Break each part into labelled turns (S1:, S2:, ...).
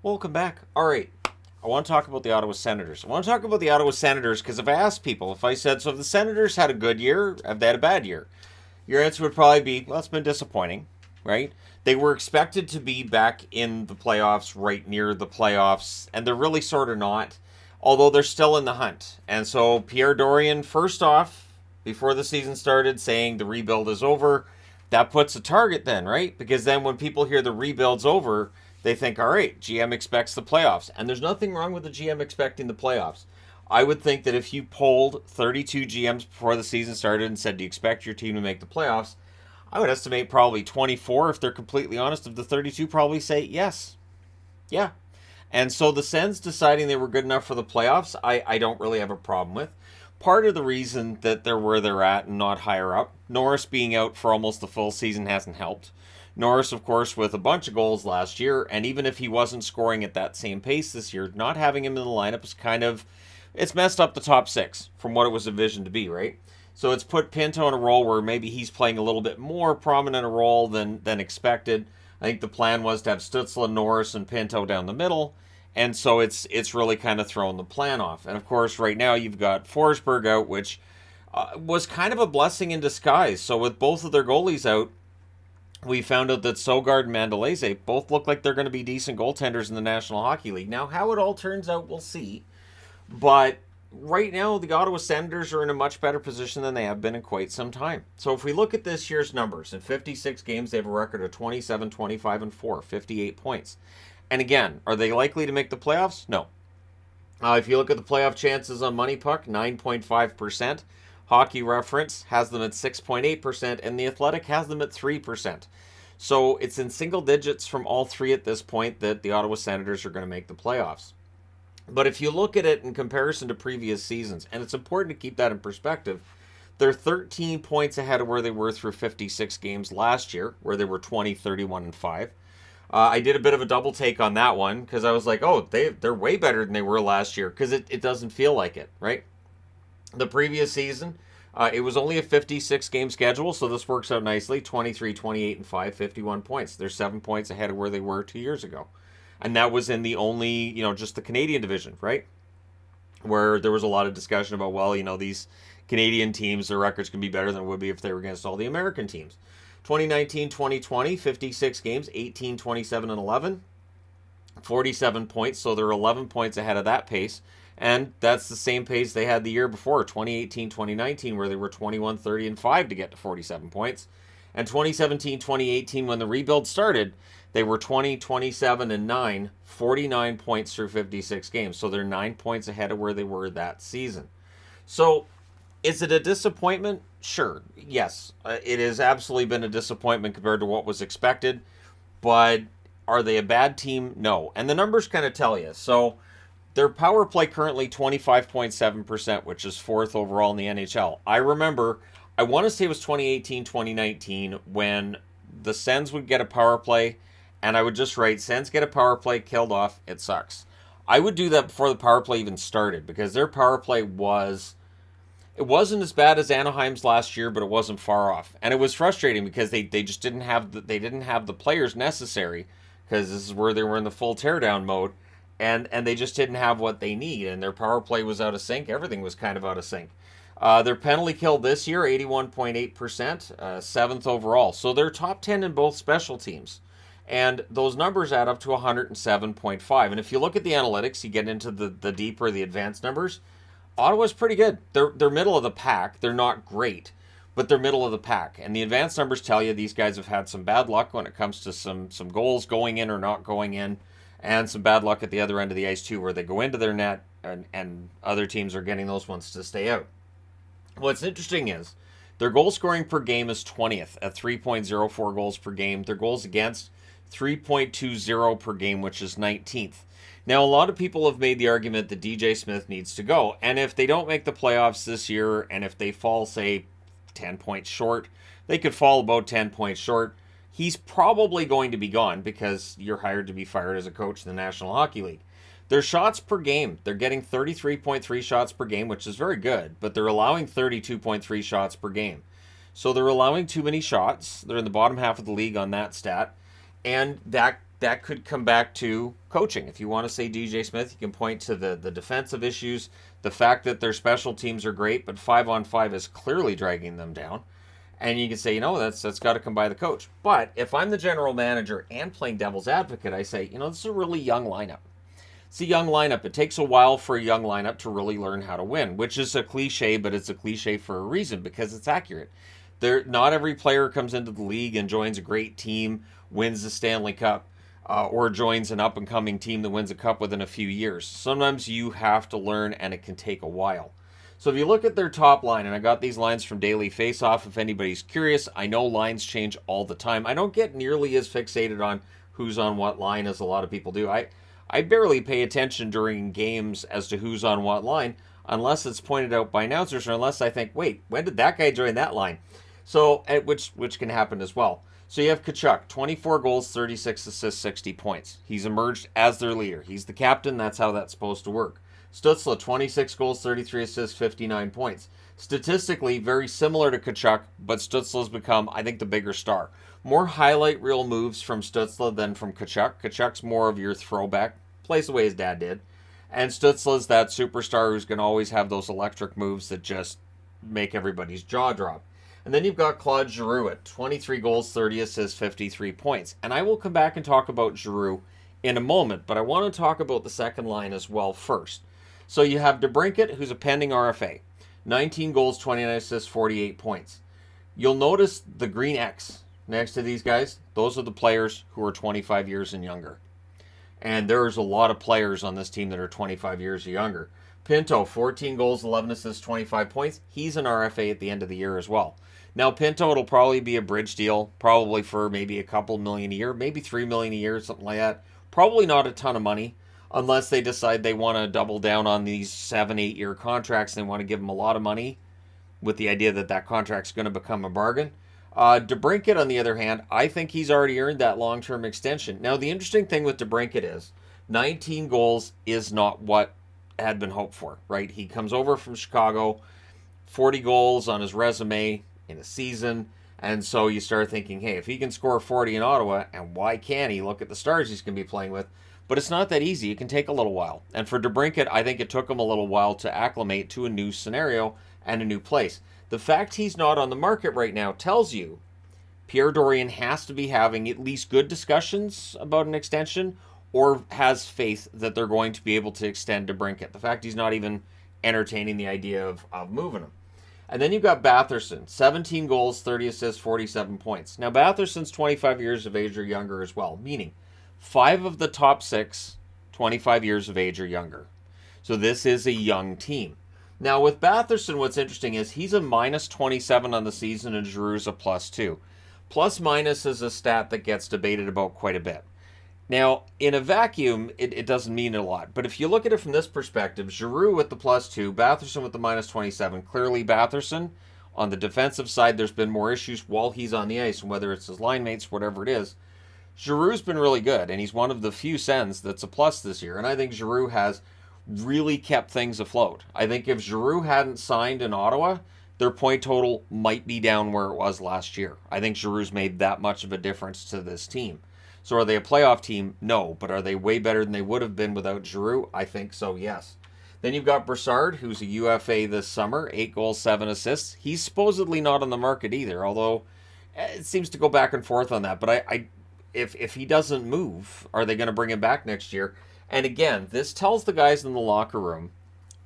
S1: Welcome back. All right. I want to talk about the Ottawa Senators. I want to talk about the Ottawa Senators because if I asked people, if I said, so if the Senators had a good year, have they had a bad year? Your answer would probably be, well, it's been disappointing, right? They were expected to be back in the playoffs, right near the playoffs, and they're really sort of not, although they're still in the hunt. And so Pierre Dorian, first off, before the season started, saying the rebuild is over, that puts a target then, right? Because then when people hear the rebuild's over, they think, all right, GM expects the playoffs. And there's nothing wrong with the GM expecting the playoffs. I would think that if you polled 32 GMs before the season started and said, do you expect your team to make the playoffs? I would estimate probably 24, if they're completely honest, of the 32 probably say yes. Yeah. And so the Sens deciding they were good enough for the playoffs, I don't really have a problem with. Part of the reason that they're where they're at and not higher up, Norris being out for almost the full season hasn't helped. Norris, of course, with a bunch of goals last year, and even if he wasn't scoring at that same pace this year, not having him in the lineup is kind of, it's messed up the top six from what it was envisioned to be, right? So it's put Pinto in a role where maybe he's playing a little bit more prominent a role than expected. I think the plan was to have Stützle, Norris, and Pinto down the middle, and so it's really kind of thrown the plan off. And of course, right now you've got Forsberg out, which was kind of a blessing in disguise. So with both of their goalies out, we found out that Sogard and Mandalese both look like they're going to be decent goaltenders in the National Hockey League. Now, how it all turns out, we'll see. But right now, the Ottawa Senators are in a much better position than they have been in quite some time. So if we look at this year's numbers, in 56 games, they have a record of 27, 25, and 4, 58 points. And again, are they likely to make the playoffs? No. If you look at the playoff chances on Money Puck, 9.5%. Hockey Reference has them at 6.8%, and The Athletic has them at 3%. So it's in single digits from all three at this point that the Ottawa Senators are going to make the playoffs. But if you look at it in comparison to previous seasons, and it's important to keep that in perspective, they're 13 points ahead of where they were through 56 games last year, where they were 20, 31, and 5. I did a bit of a double take on that one because I was like, oh, they're way better than they were last year because it doesn't feel like it, right? The previous season, it was only a 56-game schedule, so this works out nicely. 23, 28, and 5, 51 points. They're 7 points ahead of where they were 2 years ago. And that was in the only, just the Canadian division, right? Where there was a lot of discussion about, well, these Canadian teams, their records can be better than it would be if they were against all the American teams. 2019, 2020, 56 games, 18, 27, and 11. 47 points, so they're 11 points ahead of that pace. And that's the same pace they had the year before, 2018, 2019, where they were 21, 30, and 5 to get to 47 points. And 2017, 2018, when the rebuild started, they were 20, 27, and 9, 49 points through 56 games. So they're 9 points ahead of where they were that season. So is it a disappointment? Sure. Yes, it has absolutely been a disappointment compared to what was expected. But are they a bad team? No. And the numbers kind of tell you. So their power play currently 25.7%, which is fourth overall in the NHL. I remember, I want to say it was 2018, 2019, when the Sens would get a power play, and I would just write, Sens get a power play, killed off, it sucks. I would do that before the power play even started, because their power play it wasn't as bad as Anaheim's last year, but it wasn't far off. And it was frustrating because they just didn't have the players necessary, because this is where they were in the full teardown mode. And they just didn't have what they need, and their power play was out of sync. Everything was kind of out of sync. Their penalty kill this year, 81.8%, seventh overall. So they're top 10 in both special teams. And those numbers add up to 107.5. And if you look at the analytics, you get into the deeper, the advanced numbers, Ottawa's pretty good. They're middle of the pack. They're not great, but they're middle of the pack. And the advanced numbers tell you these guys have had some bad luck when it comes to some goals going in or not going in. And some bad luck at the other end of the ice, too, where they go into their net and other teams are getting those ones to stay out. What's interesting is their goal scoring per game is 20th at 3.04 goals per game. Their goals against, 3.20 per game, which is 19th. Now, a lot of people have made the argument that DJ Smith needs to go. And if they don't make the playoffs this year, and if they fall, say, 10 points short, they could fall about 10 points short. He's probably going to be gone because you're hired to be fired as a coach in the National Hockey League. Their shots per game, they're getting 33.3 shots per game, which is very good, but they're allowing 32.3 shots per game. So they're allowing too many shots. They're in the bottom half of the league on that stat. And that that could come back to coaching. If you want to say DJ Smith, you can point to the defensive issues, the fact that their special teams are great, but 5-on-5 is clearly dragging them down. And you can say, that's got to come by the coach. But if I'm the general manager and playing devil's advocate, I say, this is a really young lineup. It's a young lineup. It takes a while for a young lineup to really learn how to win, which is a cliche, but it's a cliche for a reason because it's accurate. Not every player comes into the league and joins a great team, wins the Stanley Cup, or joins an up-and-coming team that wins a cup within a few years. Sometimes you have to learn, and it can take a while. So if you look at their top line, and I got these lines from Daily Faceoff, if anybody's curious, I know lines change all the time. I don't get nearly as fixated on who's on what line as a lot of people do. I barely pay attention during games as to who's on what line, unless it's pointed out by announcers, or unless I think, wait, when did that guy join that line? So, which can happen as well. So you have Tkachuk, 24 goals, 36 assists, 60 points. He's emerged as their leader. He's the captain. That's how that's supposed to work. Stützle, 26 goals, 33 assists, 59 points. Statistically, very similar to Tkachuk, but Stützle's become, I think, the bigger star. More highlight reel moves from Stützle than from Tkachuk. Tkachuk's more of your throwback, plays the way his dad did. And Stützle's that superstar who's going to always have those electric moves that just make everybody's jaw drop. And then you've got Claude Giroux at 23 goals, 30 assists, 53 points. And I will come back and talk about Giroux in a moment, but I want to talk about the second line as well first. So you have DeBrincat, who's a pending RFA. 19 goals, 29 assists, 48 points. You'll notice the green X next to these guys. Those are the players who are 25 years and younger. And there's a lot of players on this team that are 25 years or younger. Pinto, 14 goals, 11 assists, 25 points. He's an RFA at the end of the year as well. Now, Pinto, it'll probably be a bridge deal, probably for maybe a couple million a year, maybe $3 million a year, something like that. Probably not a ton of money, unless they decide they want to double down on these 7-8 year contracts and they want to give them a lot of money with the idea that that contract's going to become a bargain. DeBrincat, on the other hand, I think he's already earned that long-term extension. Now, the interesting thing with DeBrincat is 19 goals is not what had been hoped for, right? He comes over from Chicago, 40 goals on his resume in a season, and so you start thinking, hey, if he can score 40 in Ottawa, and why can't he? Look at the stars he's going to be playing with. But it's not that easy. It can take a little while. And for DeBrincat, I think it took him a little while to acclimate to a new scenario and a new place. The fact he's not on the market right now tells you Pierre Dorion has to be having at least good discussions about an extension, or has faith that they're going to be able to extend DeBrincat. The fact he's not even entertaining the idea of moving him. And then you've got Batherson, 17 goals, 30 assists, 47 points. Now, Batherson's 25 years of age or younger as well, meaning 5 of the top 6, 25 years of age or younger. So this is a young team. Now, with Batherson, what's interesting is he's a minus 27 on the season and Giroux's a plus 2. Plus minus is a stat that gets debated about quite a bit. Now, in a vacuum, it doesn't mean a lot. But if you look at it from this perspective, Giroux with the plus 2, Batherson with the minus 27. Clearly, Batherson, on the defensive side, there's been more issues while he's on the ice, whether it's his line mates, whatever it is. Giroux's been really good, and he's one of the few Sens that's a plus this year. And I think Giroux has really kept things afloat. I think if Giroux hadn't signed in Ottawa, their point total might be down where it was last year. I think Giroux's made that much of a difference to this team. So are they a playoff team? No. But are they way better than they would have been without Giroux? I think so, yes. Then you've got Brassard, who's a UFA this summer, 8 goals, 7 assists. He's supposedly not on the market either, although it seems to go back and forth on that. But if he doesn't move, are they going to bring him back next year? And again, this tells the guys in the locker room,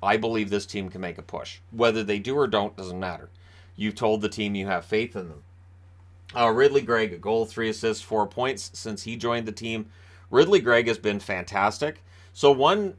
S1: I believe this team can make a push. Whether they do or don't doesn't matter. You've told the team you have faith in them. Ridley Gregg, a goal, 3 assists, 4 points since he joined the team. Ridley Gregg has been fantastic. So one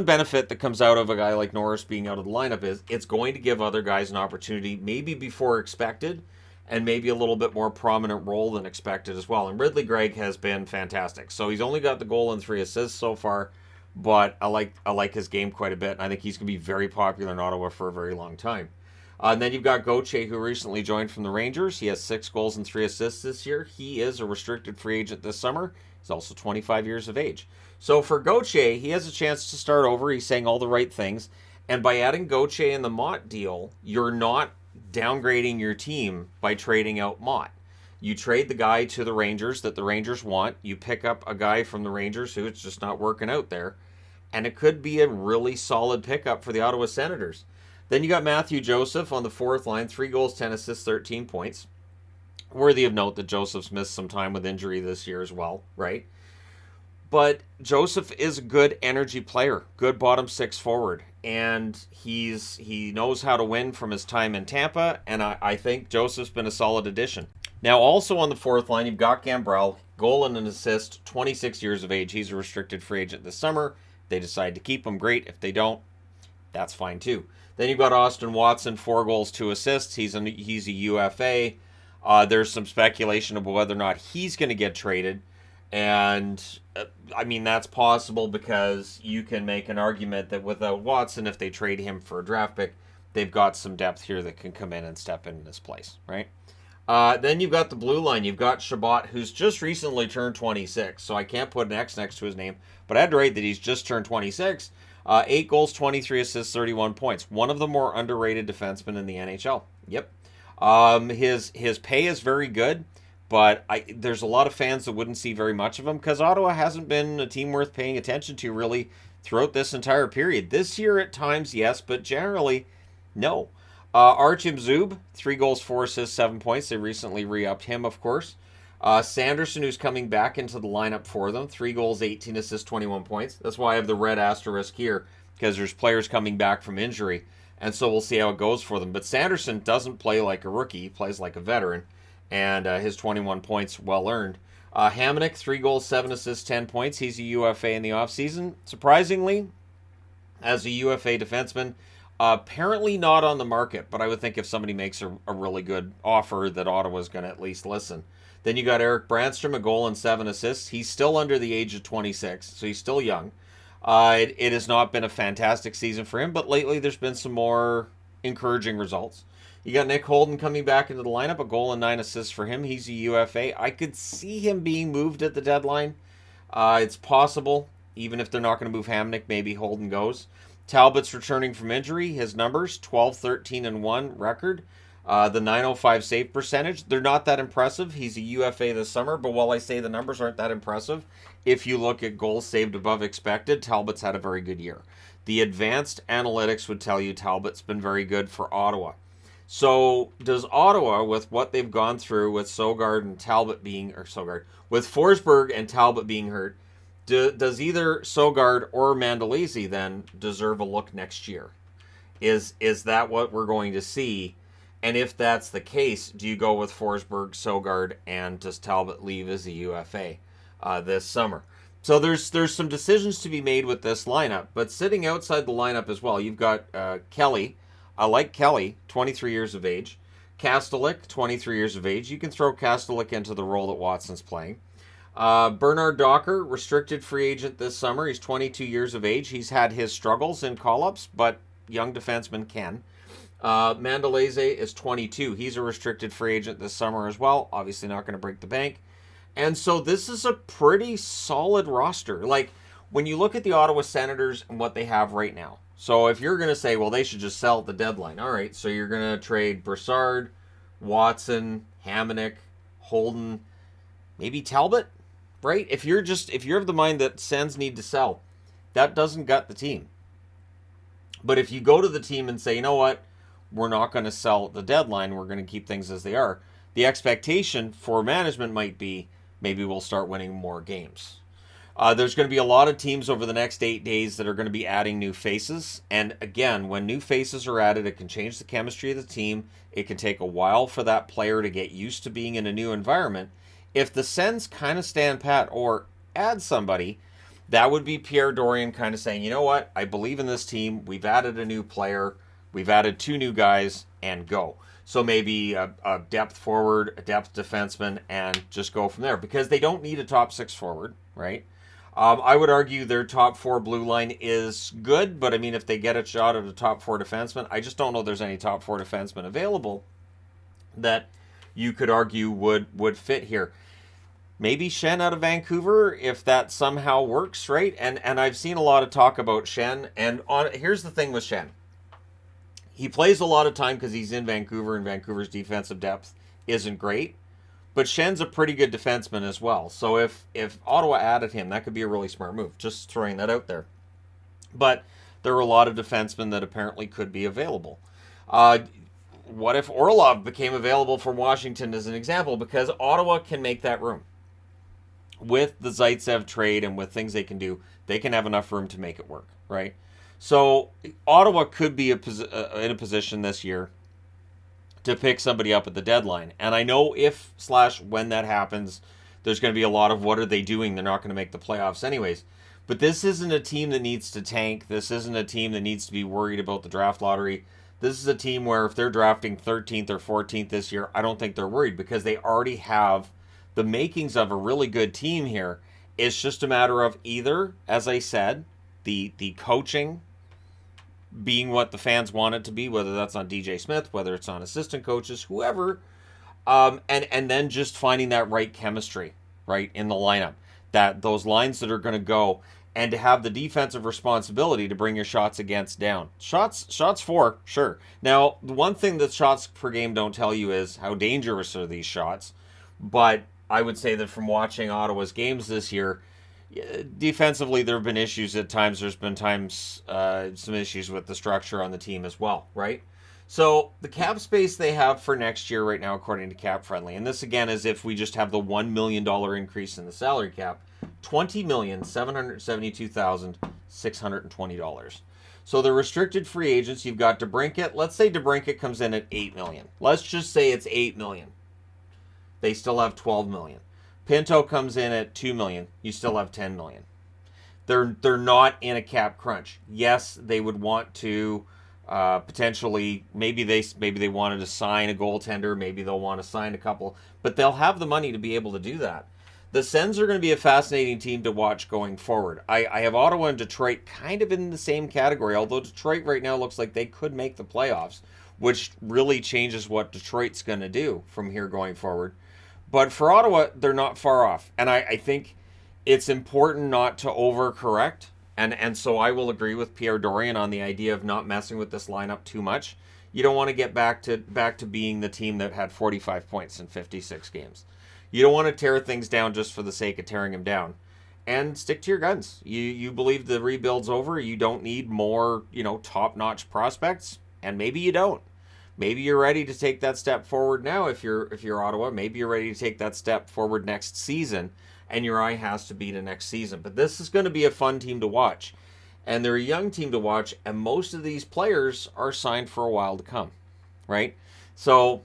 S1: benefit that comes out of a guy like Norris being out of the lineup is it's going to give other guys an opportunity, maybe before expected, and maybe a little bit more prominent role than expected as well. And Ridley Gregg has been fantastic. So he's only got the goal and 3 assists so far, but I like his game quite a bit, and I think he's going to be very popular in Ottawa for a very long time. And then you've got Gauthier, who recently joined from the Rangers. He has 6 goals and 3 assists this year. He is a restricted free agent this summer. He's also 25 years of age. So for Gauthier, he has a chance to start over. He's saying all the right things. And by adding Gauthier in the Mott deal, you're not downgrading your team by trading out Mott. You trade the guy to the Rangers that the Rangers want. You pick up a guy from the Rangers who it's just not working out there. And it could be a really solid pickup for the Ottawa Senators. Then you got Matthew Joseph on the fourth line, 3 goals, 10 assists, 13 points. Worthy of note that Joseph's missed some time with injury this year as well, right? But Joseph is a good energy player, good bottom six forward, and he knows how to win from his time in Tampa, and I think Joseph's been a solid addition. Now, also on the fourth line, you've got Gambrell, goal and an assist, 26 years of age. He's a restricted free agent this summer. If they decide to keep him, great. If they don't, that's fine too. Then you've got Austin Watson, 4 goals, 2 assists. He's a UFA. There's some speculation about whether or not he's going to get traded. And, I mean, that's possible because you can make an argument that without Watson, if they trade him for a draft pick, they've got some depth here that can come in and step in this place, right? Then you've got the blue line. You've got Shabbat, who's just recently turned 26, so I can't put an X next to his name, but I had to rate that he's just turned 26. 8 goals, 23 assists, 31 points. One of the more underrated defensemen in the NHL. Yep. His pay is very good, but there's a lot of fans that wouldn't see very much of him because Ottawa hasn't been a team worth paying attention to really throughout this entire period. This year at times, yes, but generally, no. Artyom Zub, 3 goals, 4 assists, 7 points. They recently re-upped him, of course. Sanderson, who's coming back into the lineup for them, 3 goals, 18 assists, 21 points. That's why I have the red asterisk here, because there's players coming back from injury, and so we'll see how it goes for them. But Sanderson doesn't play like a rookie. He plays like a veteran, and his 21 points well-earned. Hamonic, 3 goals, 7 assists, 10 points. He's a UFA in the offseason. Surprisingly, as a UFA defenseman, apparently not on the market, but I would think if somebody makes a really good offer that Ottawa's going to at least listen. Then you got Eric Brandstrom, a goal and 7 assists. He's still under the age of 26, so he's still young. It has not been a fantastic season for him, but lately there's been some more encouraging results. You got Nick Holden coming back into the lineup, a goal and 9 assists for him. He's a UFA. I could see him being moved at the deadline. It's possible, even if they're not going to move Hamonic, maybe Holden goes. Talbot's returning from injury. His numbers, 12, 13, and 1 record. The 905 save percentage, they're not that impressive. He's a UFA this summer, but while I say the numbers aren't that impressive, if you look at goals saved above expected, Talbot's had a very good year. The advanced analytics would tell you Talbot's been very good for Ottawa. So does Ottawa, with what they've gone through with Sogard and Talbot with Forsberg and Talbot being hurt, does either Sogard or Mandolese then deserve a look next year? Is that what we're going to see? And if that's the case, do you go with Forsberg, Sogard, and does Talbot leave as a UFA this summer? So there's some decisions to be made with this lineup, but sitting outside the lineup as well, you've got Kelly. I like Kelly, 23 years of age. Kastelik, 23 years of age. You can throw Kastelik into the role that Watson's playing. Bernard Docker, restricted free agent this summer. He's 22 years of age. He's had his struggles in call-ups, but young defensemen can. Mandolese is 22. He's a restricted free agent this summer as well. Obviously not going to break the bank. And so this is a pretty solid roster. Like, when you look at the Ottawa Senators and what they have right now. So if you're going to say, well, they should just sell at the deadline. All right, so you're going to trade Brassard, Watson, Hamonic, Holden, maybe Talbot, right? If you're of the mind that Sens need to sell, that doesn't gut the team. But if you go to the team and say, you know what, we're not going to sell at the deadline, we're going to keep things as they are, the expectation for management might be maybe we'll start winning more games. There's going to be a lot of teams over the next 8 days that are going to be adding new faces. And again, when new faces are added, it can change the chemistry of the team. It can take a while for that player to get used to being in a new environment. If the Sens kind of stand pat or add somebody, that would be Pierre Dorion kind of saying, you know what, I believe in this team. We've added a new player. We've added 2 new guys and go. So maybe a depth forward, a depth defenseman, and just go from there. Because they don't need a top 6 forward, right? I would argue their top 4 blue line is good, but I mean, if they get a shot at a top 4 defenseman, I just don't know there's any top 4 defenseman available that you could argue would fit here. Maybe Shen out of Vancouver, if that somehow works, right? And I've seen a lot of talk about Shen, and here's the thing with Shen. He plays a lot of time because he's in Vancouver, and Vancouver's defensive depth isn't great. But Schen's a pretty good defenseman as well. So if Ottawa added him, that could be a really smart move. Just throwing that out there. But there are a lot of defensemen that apparently could be available. What if Orlov became available from Washington as an example? Because Ottawa can make that room. With the Zaitsev trade and with things they can do, they can have enough room to make it work, right? So Ottawa could be in a position this year to pick somebody up at the deadline. And I know if/when that happens, there's going to be a lot of what are they doing? They're not going to make the playoffs anyways. But this isn't a team that needs to tank. This isn't a team that needs to be worried about the draft lottery. This is a team where if they're drafting 13th or 14th this year, I don't think they're worried because they already have the makings of a really good team here. It's just a matter of either, as I said, the coaching being what the fans want it to be, whether that's on DJ Smith, whether it's on assistant coaches, whoever, and then just finding that right chemistry, right, in the lineup, that those lines that are going to go, and to have the defensive responsibility to bring your shots against down. Shots for, sure. Now, the one thing that shots per game don't tell you is how dangerous are these shots, but I would say that from watching Ottawa's games this year, defensively, there have been issues at times. There's been times some issues with the structure on the team as well, right? So the cap space they have for next year right now, according to Cap Friendly, and this again is if we just have the $1 million increase in the salary cap, $20,772,620. So the restricted free agents, you've got DeBrincat. Let's say DeBrincat comes in at $8 million. Let's just say it's $8 million. They still have $12 million. Pinto comes in at $2 million. You still have $10 million. They're not in a cap crunch. Yes, they would want to potentially maybe they wanted to sign a goaltender. Maybe they'll want to sign a couple, but they'll have the money to be able to do that. The Sens are going to be a fascinating team to watch going forward. I have Ottawa and Detroit kind of in the same category, although Detroit right now looks like they could make the playoffs, which really changes what Detroit's going to do from here going forward. But for Ottawa, they're not far off. And I think it's important not to overcorrect. And so I will agree with Pierre Dorian on the idea of not messing with this lineup too much. You don't want to get back to being the team that had 45 points in 56 games. You don't want to tear things down just for the sake of tearing them down. And stick to your guns. You believe the rebuild's over. You don't need more, top-notch prospects. And maybe you don't. Maybe you're ready to take that step forward now if you're Ottawa. Maybe you're ready to take that step forward next season, and your eye has to be to next season. But this is going to be a fun team to watch. And they're a young team to watch, and most of these players are signed for a while to come, right? So,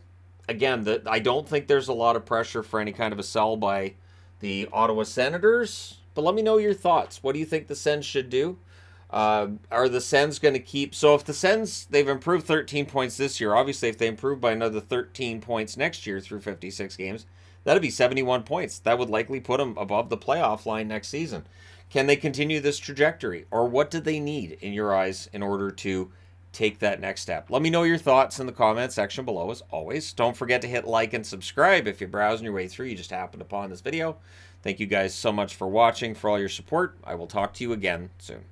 S1: again, I don't think there's a lot of pressure for any kind of a sell by the Ottawa Senators. But let me know your thoughts. What do you think the Sens should do? Are the Sens going to keep... So if the Sens, they've improved 13 points this year. Obviously, if they improve by another 13 points next year through 56 games, that'd be 71 points. That would likely put them above the playoff line next season. Can they continue this trajectory? Or what do they need, in your eyes, in order to take that next step? Let me know your thoughts in the comment section below, as always. Don't forget to hit like and subscribe if you're browsing your way through. You just happened upon this video. Thank you guys so much for watching, for all your support. I will talk to you again soon.